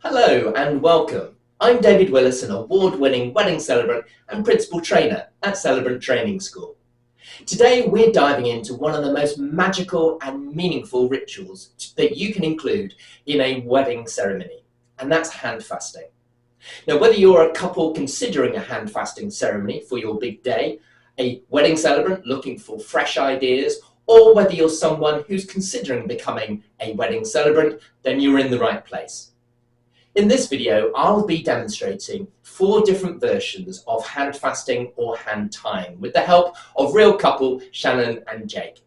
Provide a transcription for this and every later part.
Hello and welcome. I'm David Willis, an award-winning wedding celebrant and principal trainer at Celebrant Training School. Today we're diving into one of the most magical and meaningful rituals that you can include in a wedding ceremony, and that's handfasting. Now, whether you're a couple considering a handfasting ceremony for your big day, a wedding celebrant looking for fresh ideas, or whether you're someone who's considering becoming a wedding celebrant, then you're in the right place. In this video, I'll be demonstrating 4 different versions of handfasting or hand tying with the help of real couple Shannon and Jake.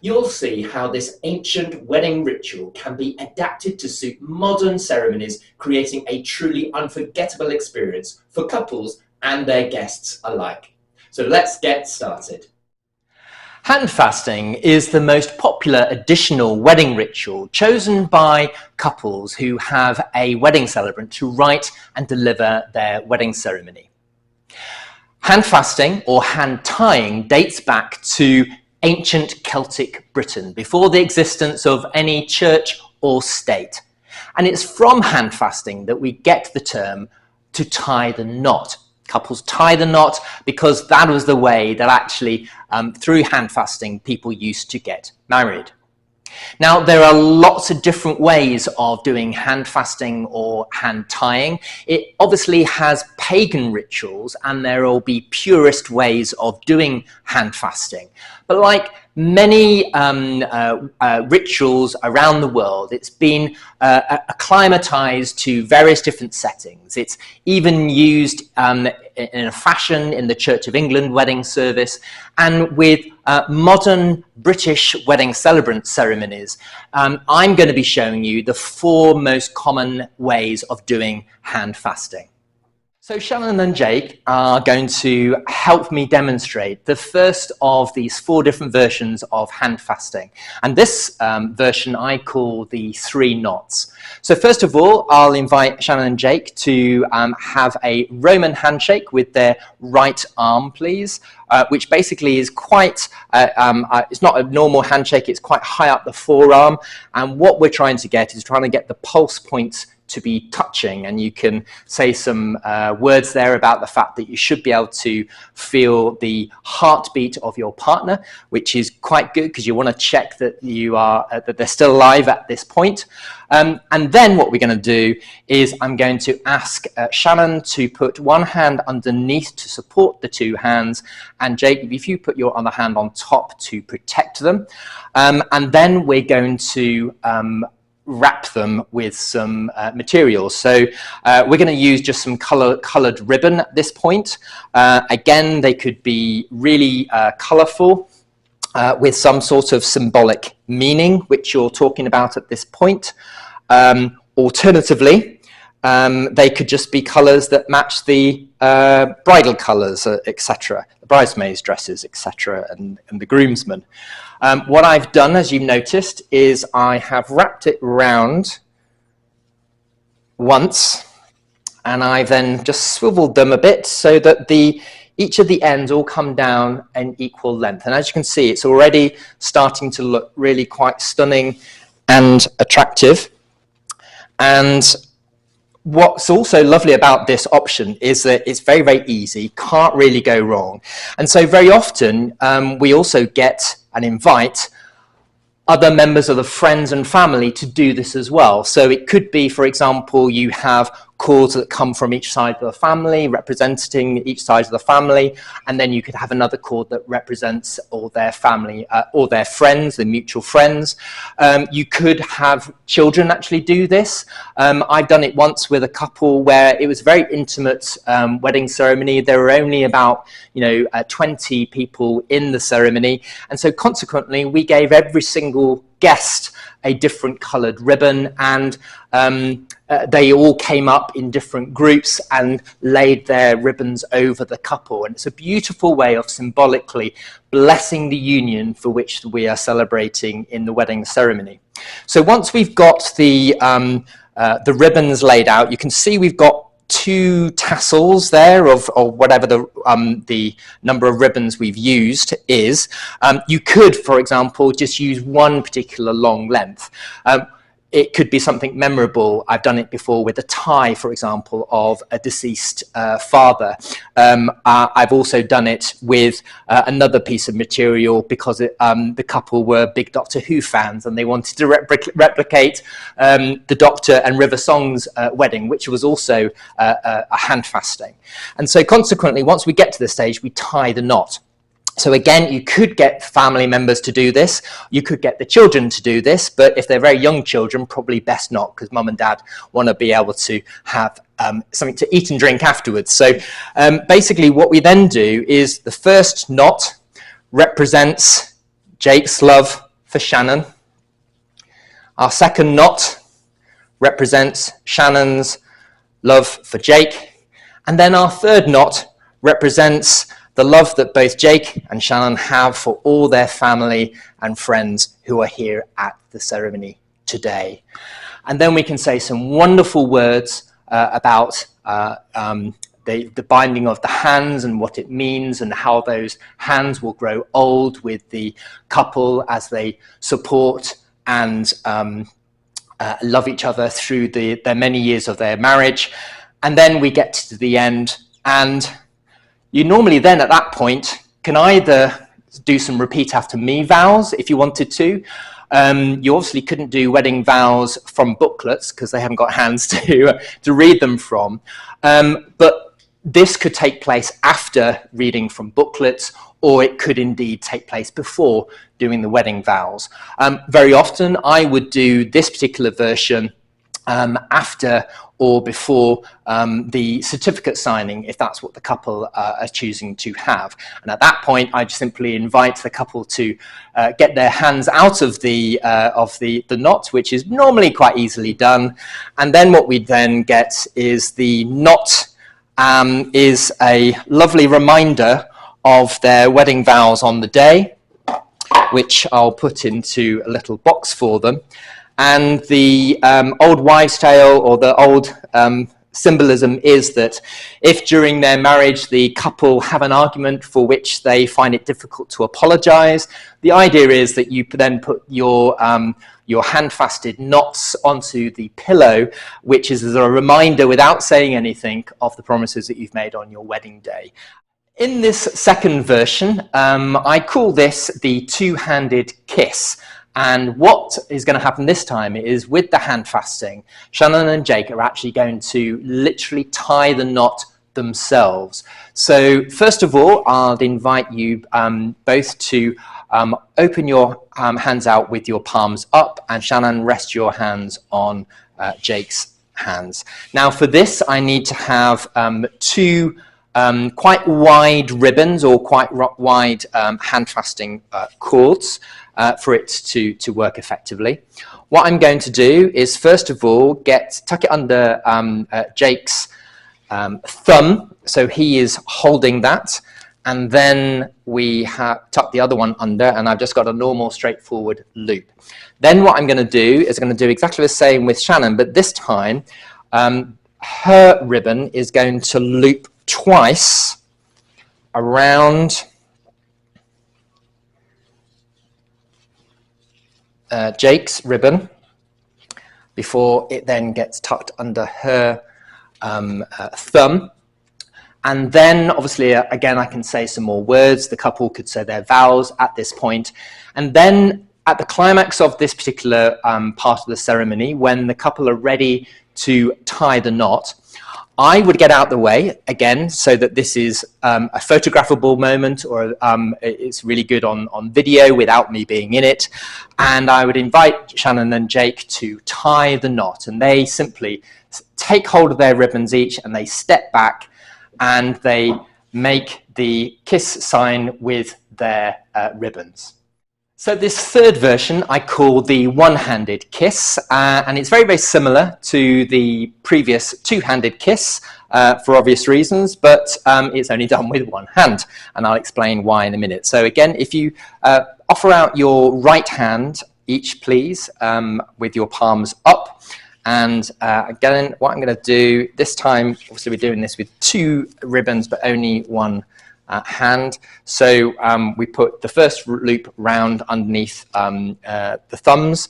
You'll see how this ancient wedding ritual can be adapted to suit modern ceremonies, creating a truly unforgettable experience for couples and their guests alike. So let's get started. Handfasting is the most popular additional wedding ritual chosen by couples who have a wedding celebrant to write and deliver their wedding ceremony. Handfasting or hand tying dates back to ancient Celtic Britain, before the existence of any church or state. And it's from handfasting that we get the term to tie the knot. Couples tie the knot because that was the way that actually, through handfasting, people used to get married. Now, there are lots of different ways of doing handfasting or hand tying. It obviously has pagan rituals, and there will be purist ways of doing handfasting. But like many rituals around the world, it's been acclimatized to various different settings. It's even used in a fashion in the Church of England wedding service, and with modern British wedding celebrant ceremonies. I'm going to be showing you the 4 most common ways of doing handfasting. So Shannon and Jake are going to help me demonstrate the first of these 4 different versions of handfasting. And this version I call the 3 knots. So first of all, I'll invite Shannon and Jake to have a Roman handshake with their right arm, please, which basically is quite, it's not a normal handshake, it's quite high up the forearm. And what we're trying to get is trying to get the pulse points to be touching, and you can say some words there about the fact that you should be able to feel the heartbeat of your partner, which is quite good because you want to check that you are that they're still alive at this point. And then what we're going to do is I'm going to ask Shannon to put one hand underneath to support the 2 hands, and Jake, if you put your other hand on top to protect them, and then we're going to wrap them with some materials. So we're going to use just some coloured ribbon at this point. Again, they could be really colourful with some sort of symbolic meaning, which you're talking about at this point. Alternatively, they could just be colours that match the bridal colours, etc., the bridesmaids' dresses, etc., and the groomsmen. What I've done, as you've noticed, is I have wrapped it round once, and I then just swiveled them a bit so that each of the ends all come down an equal length. And as you can see, it's already starting to look really quite stunning and attractive. And what's also lovely about this option is that it's very, very easy, can't really go wrong. And so very often we also get and invite other members of the friends and family to do this as well. So it could be, for example, you have cords that come from each side of the family, representing each side of the family, and then you could have another cord that represents all their family, or their friends, their mutual friends. You could have children actually do this. I've done it once with a couple where it was a very intimate wedding ceremony. There were only about 20 people in the ceremony, and so consequently we gave every single guest a different coloured ribbon, and they all came up in different groups and laid their ribbons over the couple. And it's a beautiful way of symbolically blessing the union for which we are celebrating in the wedding ceremony. So once we've got the ribbons laid out, you can see we've got 2 tassels there of whatever the number of ribbons we've used is. You could, for example, just use one particular long length. it could be something memorable. I've done it before with a tie, for example, of a deceased father. I've also done it with another piece of material because the couple were big Doctor Who fans and they wanted to replicate the Doctor and River Song's wedding, which was also a handfasting. And so consequently, once we get to the stage, we tie the knot. So again, you could get family members to do this, you could get the children to do this, but if they're very young children, probably best not, because mum and dad want to be able to have something to eat and drink afterwards. So basically what we then do is the first knot represents Jake's love for Shannon. Our second knot represents Shannon's love for Jake. And then our third knot represents the love that both Jake and Shannon have for all their family and friends who are here at the ceremony today. And then we can say some wonderful words about the binding of the hands and what it means and how those hands will grow old with the couple as they support and love each other through their many years of their marriage. And then we get to the end, and you normally then at that point can either do some repeat after me vows if you wanted to. You obviously couldn't do wedding vows from booklets because they haven't got hands to read them from. But this could take place after reading from booklets, or it could indeed take place before doing the wedding vows. Very often I would do this particular version after or before the certificate signing, if that's what the couple are choosing to have. And at that point, I just simply invite the couple to get their hands out of the knot, which is normally quite easily done. And then what we then get is the knot is a lovely reminder of their wedding vows on the day, which I'll put into a little box for them. And the old wives' tale, or the old symbolism, is that if during their marriage the couple have an argument for which they find it difficult to apologize, the idea is that you then put your hand-fasted knots onto the pillow, which is a reminder without saying anything of the promises that you've made on your wedding day. In this second version, I call this the two-handed kiss. And what is going to happen this time is, with the hand fasting, Shannon and Jake are actually going to literally tie the knot themselves. So first of all, I'll invite you both to open your hands out with your palms up, and Shannon, rest your hands on Jake's hands. Now for this, I need to have two quite wide ribbons, or quite wide hand fasting cords, for it to work effectively. What I'm going to do is, first of all, tuck it under Jake's thumb, so he is holding that, and then we tuck the other one under, and I've just got a normal straightforward loop. Then what I'm going to do is exactly the same with Shannon, but this time her ribbon is going to loop twice around Jake's ribbon before it then gets tucked under her thumb. And then obviously again I can say some more words. The couple could say their vows at this point, and then at the climax of this particular part of the ceremony, when the couple are ready to tie the knot, I would get out the way again, so that this is a photographable moment, or it's really good on video without me being in it. And I would invite Shannon and Jake to tie the knot, and they simply take hold of their ribbons each, and they step back and they make the kiss sign with their ribbons. So this third version I call the one-handed kiss, and it's very, very similar to the previous two-handed kiss for obvious reasons, but it's only done with one hand, and I'll explain why in a minute. So again, if you offer out your right hand each, please, with your palms up, and again, what I'm going to do this time, obviously we're doing this with two ribbons, but only one hand. So we put the first loop round underneath the thumbs,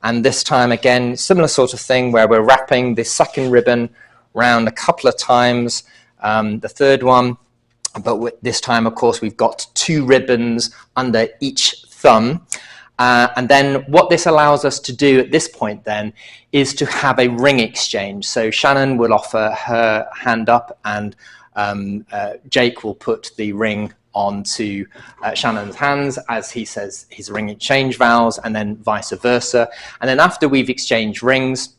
And this time, again, similar sort of thing where we're wrapping the second ribbon round a couple of times, the third one. But this time, of course, we've got 2 ribbons under each thumb. And then what this allows us to do at this point then is to have a ring exchange. So Shannon will offer her hand up, and Jake will put the ring onto Shannon's hands as he says his ring exchange vows, and then vice versa. And then after we've exchanged rings,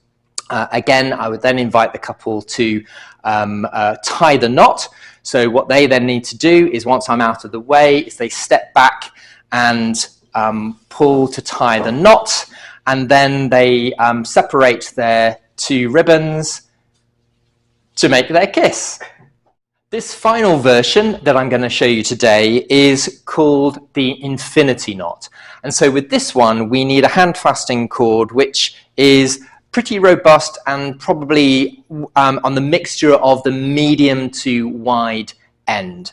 again, I would then invite the couple to tie the knot. So what they then need to do is, once I'm out of the way, is they step back and pull to tie the knot, and then they separate their 2 ribbons to make their kiss. This final version that I'm going to show you today is called the infinity knot. And so with this one, we need a handfasting cord, which is pretty robust and probably on the mixture of the medium to wide end.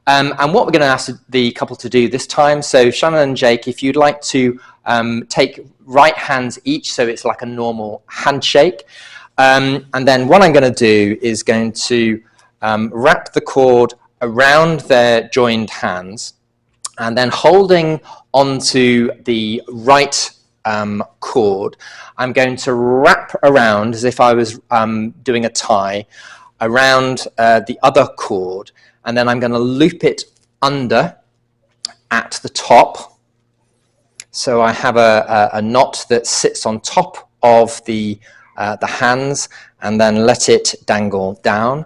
And what we're going to ask the couple to do this time, so Shannon and Jake, if you'd like to take right hands each, so it's like a normal handshake. And then what I'm going to do is going to wrap the cord around their joined hands, and then holding onto the right cord, I'm going to wrap around, as if I was doing a tie, around the other cord, and then I'm going to loop it under at the top. So I have a knot that sits on top of the hands, and then let it dangle down.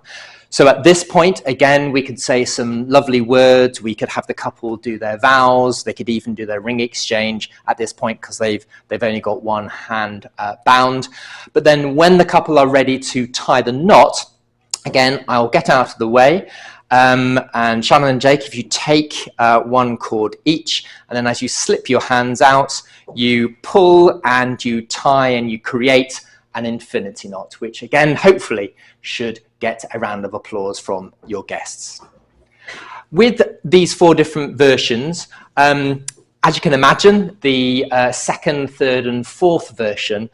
So at this point, again, we could say some lovely words. We could have the couple do their vows. They could even do their ring exchange at this point, because they've only got one hand bound. But then when the couple are ready to tie the knot, again, I'll get out of the way. And Shannon and Jake, if you take 1 cord each, and then as you slip your hands out, you pull and you tie and you create an infinity knot, which again, hopefully, should get a round of applause from your guests. With these 4 different versions, as you can imagine, the second, third, and fourth version,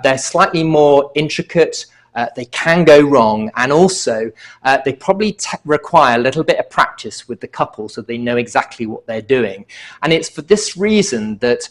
they're slightly more intricate. They can go wrong, and also they probably require a little bit of practice with the couple so they know exactly what they're doing. And it's for this reason that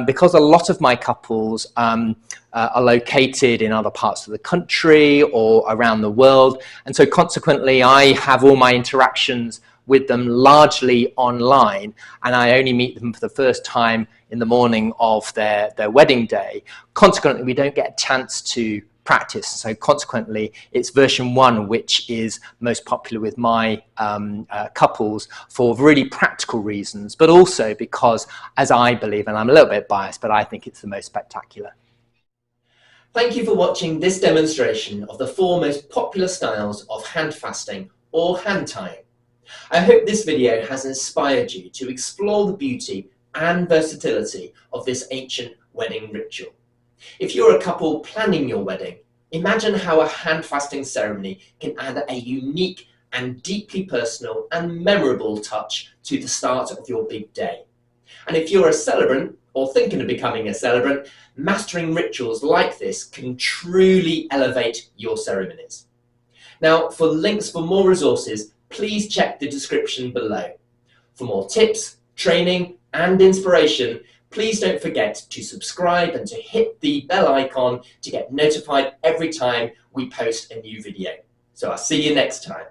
because a lot of my couples are located in other parts of the country or around the world, and so consequently I have all my interactions with them largely online, and I only meet them for the first time in the morning of their wedding day. Consequently, we don't get a chance to practice. So consequently, it's version 1 which is most popular with my couples for really practical reasons, but also because, as I believe, and I'm a little bit biased, but I think it's the most spectacular. Thank you for watching this demonstration of the 4 most popular styles of hand fasting or hand tying. I hope this video has inspired you to explore the beauty and versatility of this ancient wedding ritual. If you're a couple planning your wedding, imagine how a hand fasting ceremony can add a unique and deeply personal and memorable touch to the start of your big day. And if you're a celebrant or thinking of becoming a celebrant, mastering rituals like this can truly elevate your ceremonies. Now, for links for more resources, please check the description below. For more tips, training, and inspiration, please don't forget to subscribe and to hit the bell icon to get notified every time we post a new video. So I'll see you next time.